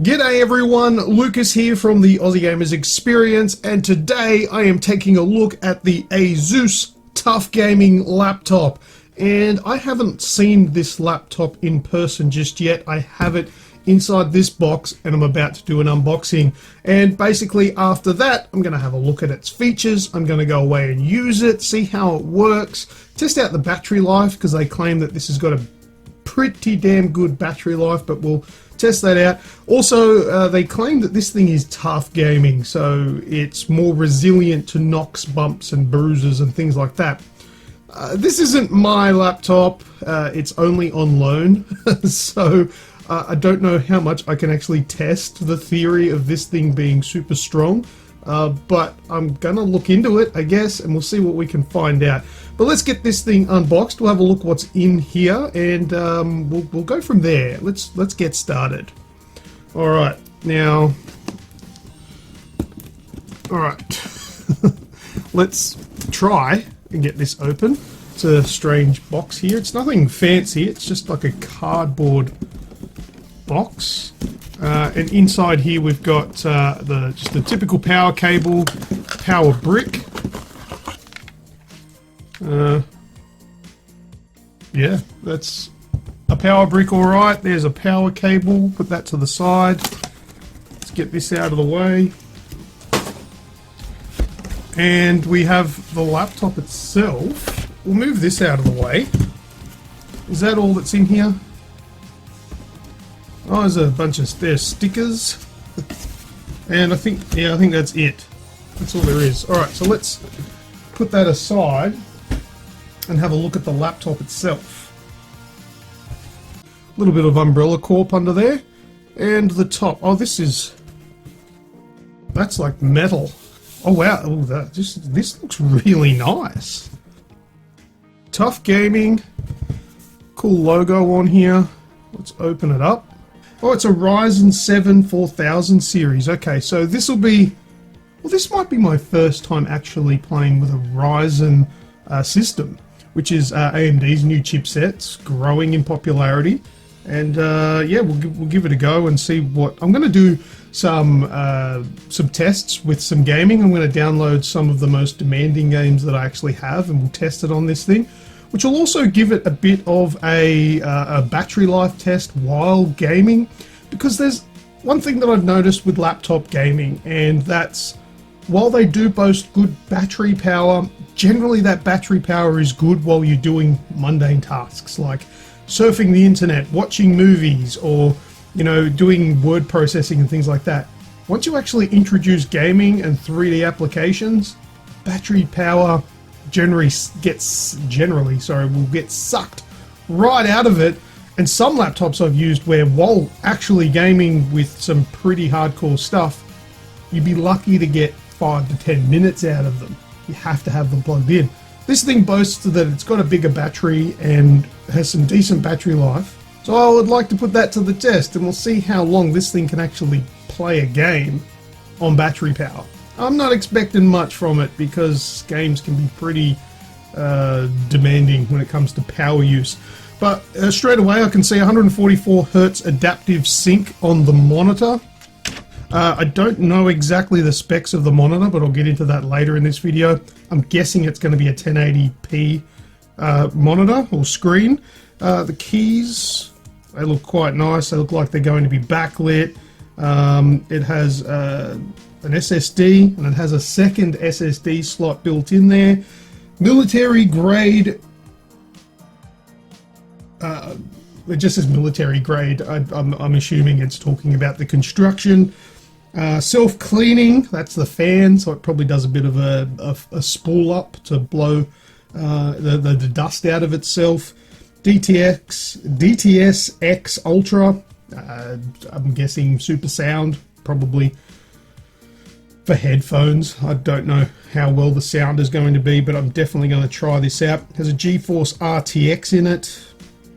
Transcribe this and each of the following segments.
G'day everyone, Lucas here from the Aussie Gamers Experience, and today I am taking a look at the ASUS TUF gaming laptop. And I haven't seen this laptop in person just yet. I have it inside this box and I'm about to do an unboxing. And basically after that, I'm going to have a look at its features. I'm going to go away and use it, see how it works, test out the battery life, because they claim that this has got a pretty damn good battery life, but we'll test that out. Also, they claim that this thing is tough gaming, so it's more resilient to knocks, bumps and bruises and things like that. This isn't my laptop, it's only on loan, so I don't know how much I can actually test the theory of this thing being super strong, but I'm gonna look into it, I guess, and we'll see what we can find out. But let's get this thing unboxed. We'll have a look what's in here, and we'll go from there. Let's get started. All right, now, all right, let's try and get this open. It's a strange box here. It's nothing fancy. It's just like a cardboard box, and inside here we've got just the typical power cable, power brick. Yeah, that's a power brick, all right. There's a power cable. Put that to the side. Let's get this out of the way. And we have the laptop itself. We'll move this out of the way. Is that all that's in here? Oh, there's a bunch of stickers. And I think that's it. That's all there is. All right, so let's put that aside and have a look at the laptop itself. A little bit of Umbrella Corp under there, and the top. Oh, that's like metal. Oh wow! Oh, this looks really nice. TUF Gaming, cool logo on here. Let's open it up. Oh, it's a Ryzen 7 4000 series. Okay, so this will be. Well, this might be my first time actually playing with a Ryzen system, which is AMD's new chipsets, growing in popularity. And yeah, we'll give it a go and see what I'm going to do. Some tests with some gaming. I'm going to download some of the most demanding games that I actually have, and we'll test it on this thing, which will also give it a bit of a battery life test while gaming, because there's one thing that I've noticed with laptop gaming, and that's while they do boast good battery power, generally that battery power is good while you're doing mundane tasks like surfing the internet, watching movies, or doing word processing and things like that. Once you actually introduce gaming and 3D applications, battery power will get sucked right out of it. And some laptops I've used where, while actually gaming with some pretty hardcore stuff, you'd be lucky to get 5 to 10 minutes out of them. You have to have them plugged in. This thing boasts that it's got a bigger battery and has some decent battery life. So I would like to put that to the test, and we'll see how long this thing can actually play a game on battery power. I'm not expecting much from it because games can be pretty demanding when it comes to power use. But straight away I can see 144 Hz adaptive sync on the monitor. I don't know exactly the specs of the monitor, but I'll get into that later in this video. I'm guessing it's going to be a 1080p monitor or screen. The keys, they look quite nice. They look like they're going to be backlit. It has an SSD, and it has a second SSD slot built in there. Military grade. It just says military grade. I'm assuming it's talking about the construction. Self-cleaning, that's the fan, so it probably does a bit of a spool up to blow the dust out of itself. DTS X Ultra, I'm guessing super sound, probably for headphones. I don't know how well the sound is going to be, but I'm definitely going to try this out. It has a GeForce RTX in it.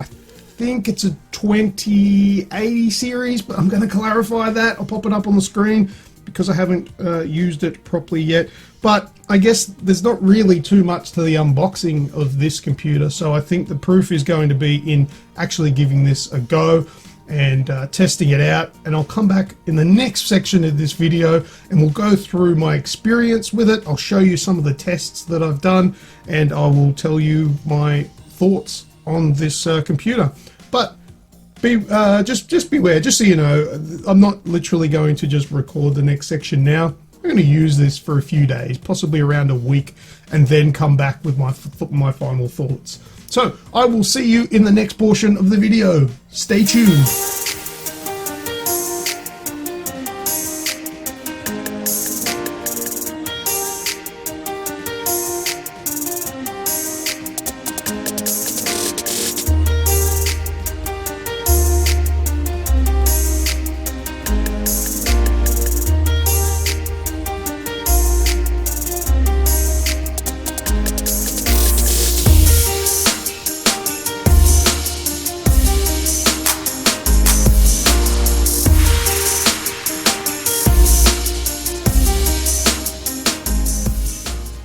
I think it's a 2080 series, but I'm going to clarify that. I'll pop it up on the screen because I haven't used it properly yet. But I guess there's not really too much to the unboxing of this computer, so I think the proof is going to be in actually giving this a go. and testing it out, and I'll come back in the next section of this video and we'll go through my experience with it. I'll show you some of the tests that I've done, and I will tell you my thoughts on this computer. But just beware, just so you know, I'm not literally going to just record the next section now. I'm going to use this for a few days, possibly around a week, and then come back with my final thoughts. So I will see you in the next portion of the video. Stay tuned.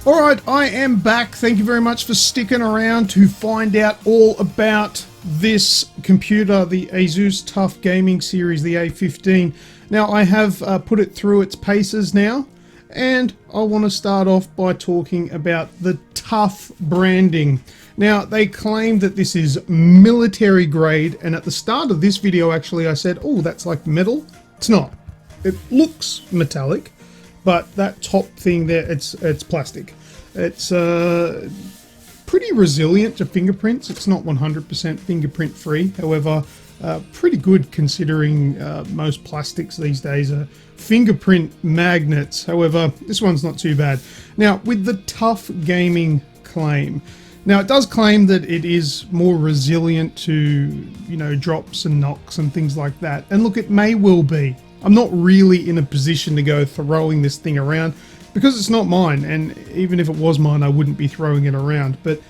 Alright, I am back. Thank you very much for sticking around to find out all about this computer, the ASUS TUF gaming series, the A15. Now, I have put it through its paces now, and I want to start off by talking about the TUF branding. Now, they claim that this is military grade, and at the start of this video, actually, I said, oh, that's like metal. It's not. It looks metallic, but that top thing there, it's plastic. It's pretty resilient to fingerprints. It's not 100% fingerprint free, however, pretty good considering most plastics these days are fingerprint magnets. However, this one's not too bad. Now, with the TUF gaming claim, now it does claim that it is more resilient to, you know, drops and knocks and things like that. And look, it may well be. I'm not really in a position to go throwing this thing around because it's not mine, and even if it was mine, I wouldn't be throwing it around. But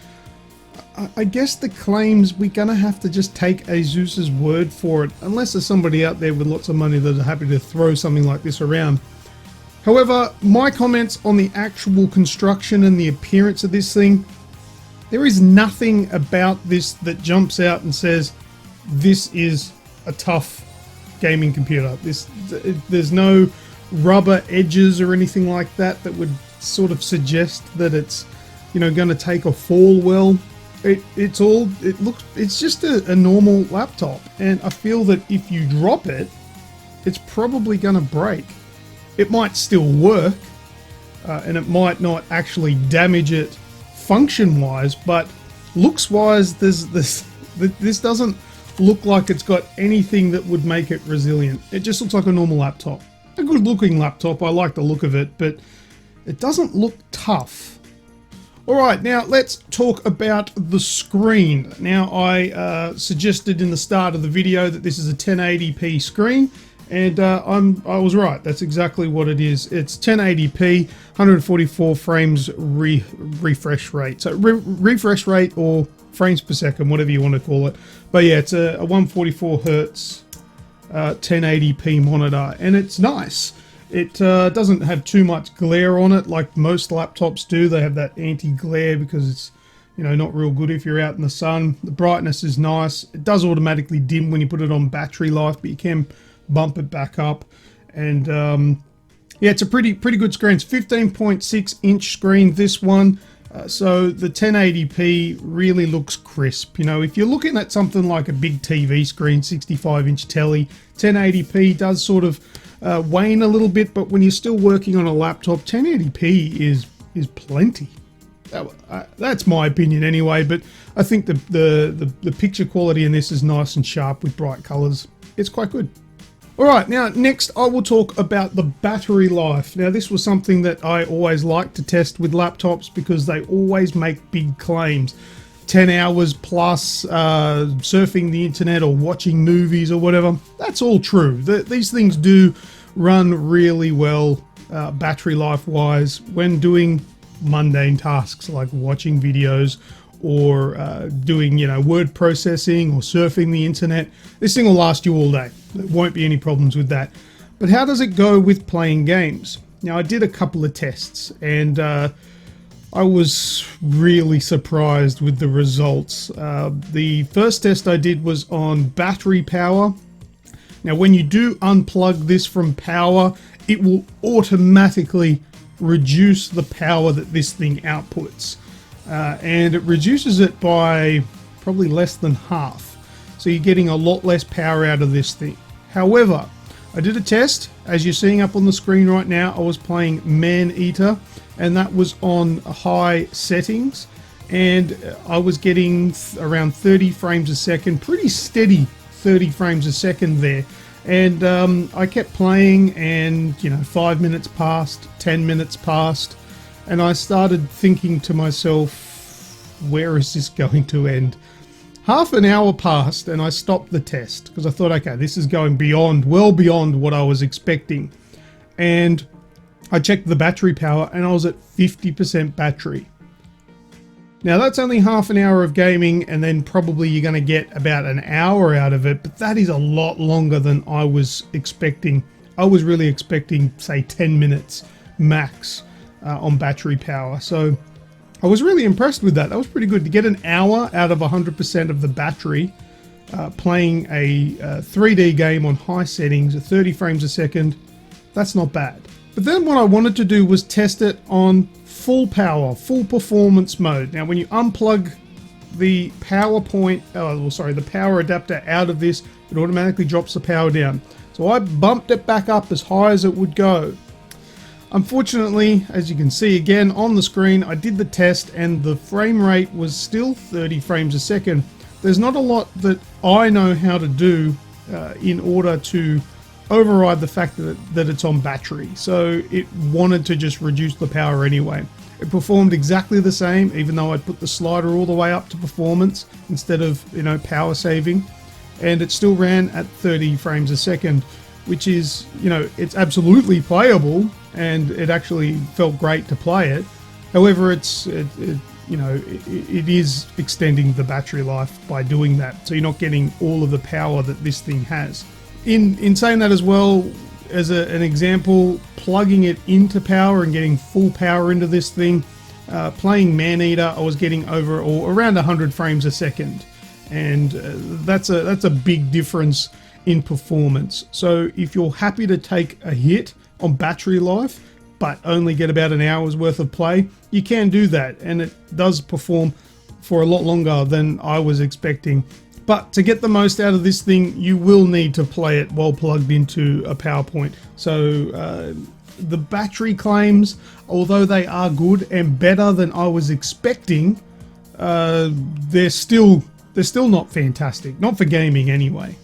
I guess the claims, we're gonna have to just take ASUS's word for it, unless there's somebody out there with lots of money that are happy to throw something like this around. However, my comments on the actual construction and the appearance of this thing, there is nothing about this that jumps out and says this is a TUF gaming computer. There's no rubber edges or anything like that that would sort of suggest that it's, you know, going to take a fall well. It's just a normal laptop, and I feel that if you drop it, it's probably going to break. It might still work, and it might not actually damage it function wise, but looks wise, this doesn't look like it's got anything that would make it resilient. It just looks like a normal laptop. A good looking laptop, I like the look of it, but it doesn't look tough. Alright, now let's talk about the screen. Now, I suggested in the start of the video that this is a 1080p screen, and I was right. That's exactly what it is. It's 1080p, 144 frames refresh rate. So refresh rate or frames per second, whatever you want to call it. But yeah, it's a 144 hertz 1080p monitor, and it's nice. It doesn't have too much glare on it like most laptops do. They have that anti-glare because it's, you know, not real good if you're out in the sun. The brightness is nice. It does automatically dim when you put it on battery life, but you can bump it back up. And yeah, it's a pretty good screen. It's 15.6 inch screen, this one. So the 1080p really looks crisp. You know, if you're looking at something like a big TV screen, 65-inch telly, 1080p does sort of wane a little bit, but when you're still working on a laptop, 1080p is plenty. That's my opinion anyway, but I think the picture quality in this is nice and sharp with bright colors. It's quite good. Alright, now next I will talk about the battery life. Now this was something that I always like to test with laptops because they always make big claims. 10 hours plus surfing the internet or watching movies or whatever. That's all true. These things do run really well battery life wise when doing mundane tasks like watching videos or doing, you know, word processing or surfing the internet. This thing will last you all day. There won't be any problems with that. But how does it go with playing games? Now, I did a couple of tests, and I was really surprised with the results. The first test I did was on battery power, Now when you do unplug this from power, it will automatically reduce the power that this thing outputs. And it reduces it by probably less than half. So you're getting a lot less power out of this thing. However, I did a test. As you're seeing up on the screen right now, I was playing Man-Eater, and that was on high settings. And I was getting around 30 frames a second, pretty steady 30 frames a second there. And I kept playing, and 5 minutes passed, 10 minutes passed, and I started thinking to myself, where is this going to end? Half an hour passed and I stopped the test because I thought, okay, this is going beyond, well beyond what I was expecting. And I checked the battery power and I was at 50% battery. Now that's only half an hour of gaming, and then probably you're going to get about an hour out of it, but that is a lot longer than I was expecting. I was really expecting, say, 10 minutes max on battery power. So I was really impressed with that. That was pretty good to get an hour out of 100% of the battery playing a 3D game on high settings at 30 frames a second. That's not bad. But then what I wanted to do was test it on full power, full performance mode. Now when you unplug the the power adapter out of this, it automatically drops the power down. So I bumped it back up as high as it would go. Unfortunately, as you can see again on the screen, I did the test and the frame rate was still 30 frames a second. There's not a lot that I know how to do in order to override the fact that it's on battery. So it wanted to just reduce the power anyway. It performed exactly the same, even though I put the slider all the way up to performance instead of power saving, and it still ran at 30 frames a second, which is it's absolutely playable, and it actually felt great to play it. However, it is extending the battery life by doing that, so you're not getting all of the power that this thing has. In saying that as well, as an example, plugging it into power and getting full power into this thing, playing Man-Eater, I was getting over or around 100 frames a second, and that's a big difference in performance. So if you're happy to take a hit on battery life but only get about an hour's worth of play, you can do that, and it does perform for a lot longer than I was expecting. But to get the most out of this thing, you will need to play it while plugged into a PowerPoint. So the battery claims, although they are good and better than I was expecting, they're still not fantastic. Not for gaming anyway.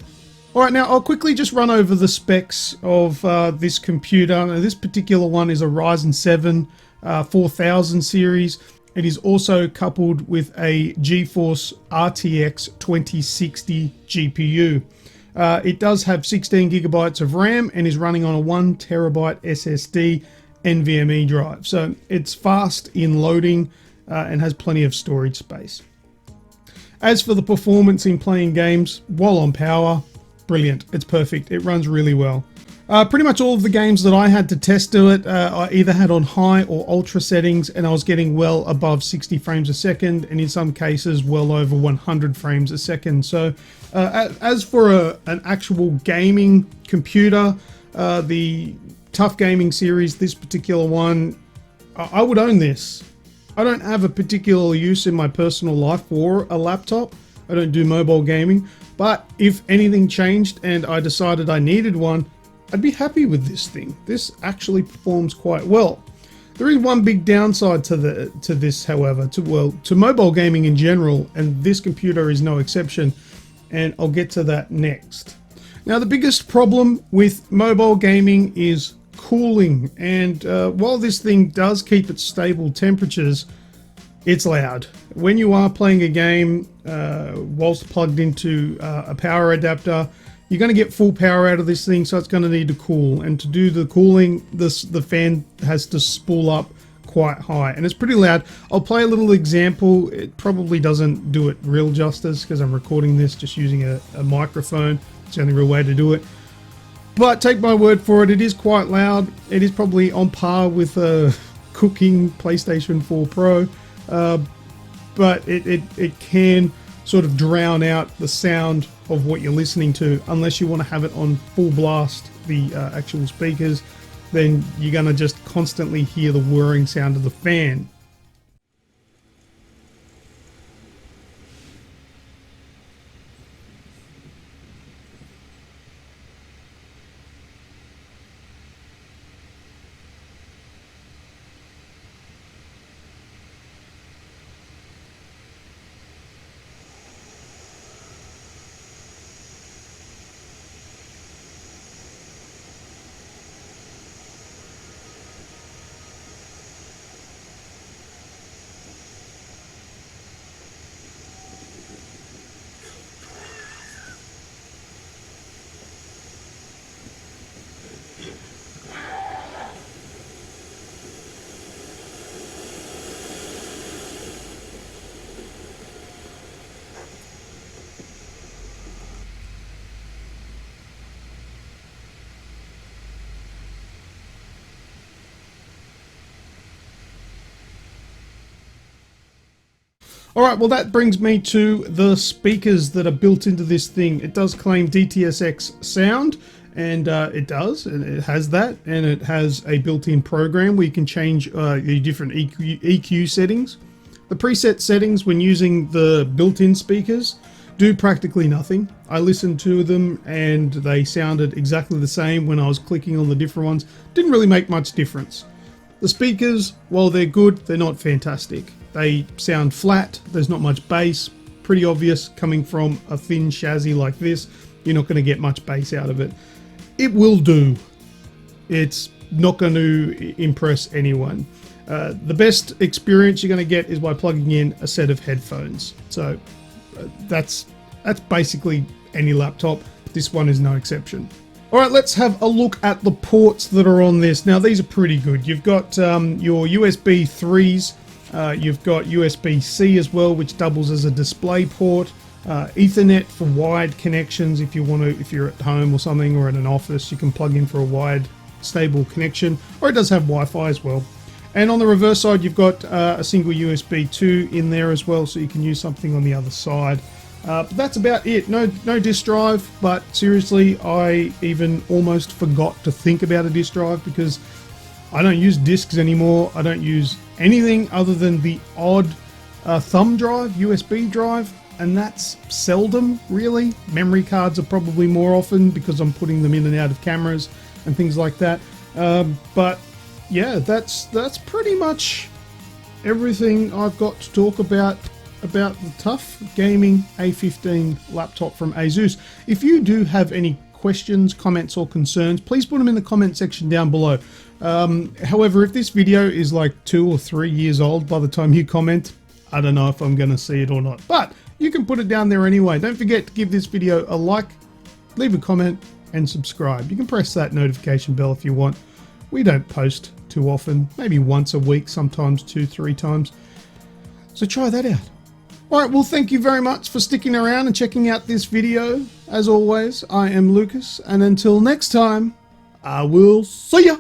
Alright, now I'll quickly just run over the specs of this computer. Now, this particular one is a Ryzen 7 4000 series. It is also coupled with a GeForce RTX 2060 GPU. It does have 16 gigabytes of RAM and is running on a 1 terabyte SSD NVMe drive. So it's fast in loading and has plenty of storage space. As for the performance in playing games while on power, brilliant. It's perfect. It runs really well. Pretty much all of the games that I had to test to it, I either had on high or ultra settings, and I was getting well above 60 frames a second, and in some cases well over 100 frames a second. So as for an actual gaming computer, the TUF gaming series, this particular one, I would own this. I don't have a particular use in my personal life for a laptop. I don't do mobile gaming, but if anything changed and I decided I needed one, I'd be happy with this thing. This actually performs quite well. There is one big downside to this, however, to mobile gaming in general, and this computer is no exception, and I'll get to that next. Now, the biggest problem with mobile gaming is cooling, and while this thing does keep its stable temperatures, it's loud. When you are playing a game whilst plugged into a power adapter, you're going to get full power out of this thing, so it's going to need to cool. And to do the cooling, the fan has to spool up quite high, and it's pretty loud. I'll play a little example. It probably doesn't do it real justice because I'm recording this just using a microphone. It's the only real way to do it. But take my word for it, it is quite loud. It is probably on par with a cooking PlayStation 4 Pro, but it can sort of drown out the sound of what you're listening to, unless you want to have it on full blast, the actual speakers. Then you're going to just constantly hear the whirring sound of the fan. Alright, well that brings me to the speakers that are built into this thing. It does claim DTS:X sound, and it does, and it has that, and it has a built-in program where you can change the different EQ settings. The preset settings when using the built-in speakers do practically nothing. I listened to them and they sounded exactly the same when I was clicking on the different ones. Didn't really make much difference. The speakers, while they're good, they're not fantastic. They sound flat, there's not much bass, pretty obvious coming from a thin chassis like this. You're not going to get much bass out of it. It will do. It's not going to impress anyone. The best experience you're going to get is by plugging in a set of headphones. So that's basically any laptop. This one is no exception. Alright, let's have a look at the ports that are on this. Now these are pretty good. You've got your USB 3s. You've got USB-C as well, which doubles as a display port. Ethernet for wired connections. If you want to, if you're at home or something, or in an office, you can plug in for a wired, stable connection. Or it does have Wi-Fi as well. And on the reverse side, you've got a single USB 2 in there as well, so you can use something on the other side. But that's about it. No disk drive. But seriously, I even almost forgot to think about a disk drive because I don't use discs anymore. I don't use anything other than the odd thumb drive, USB drive, and that's seldom really. Memory cards are probably more often because I'm putting them in and out of cameras and things like that. But yeah, that's pretty much everything I've got to talk about the TUF Gaming A15 laptop from ASUS. If you do have any questions, comments or concerns, please put them in the comment section down below. However, if this video is like 2 or 3 years old by the time you comment, I don't know if I'm going to see it or not, but you can put it down there anyway. Don't forget to give this video a like, leave a comment and subscribe. You can press that notification bell if you want. We don't post too often, maybe once a week, sometimes 2-3 times. So try that out. Alright, well thank you very much for sticking around and checking out this video. As always, I am Lucas, and until next time, I will see ya!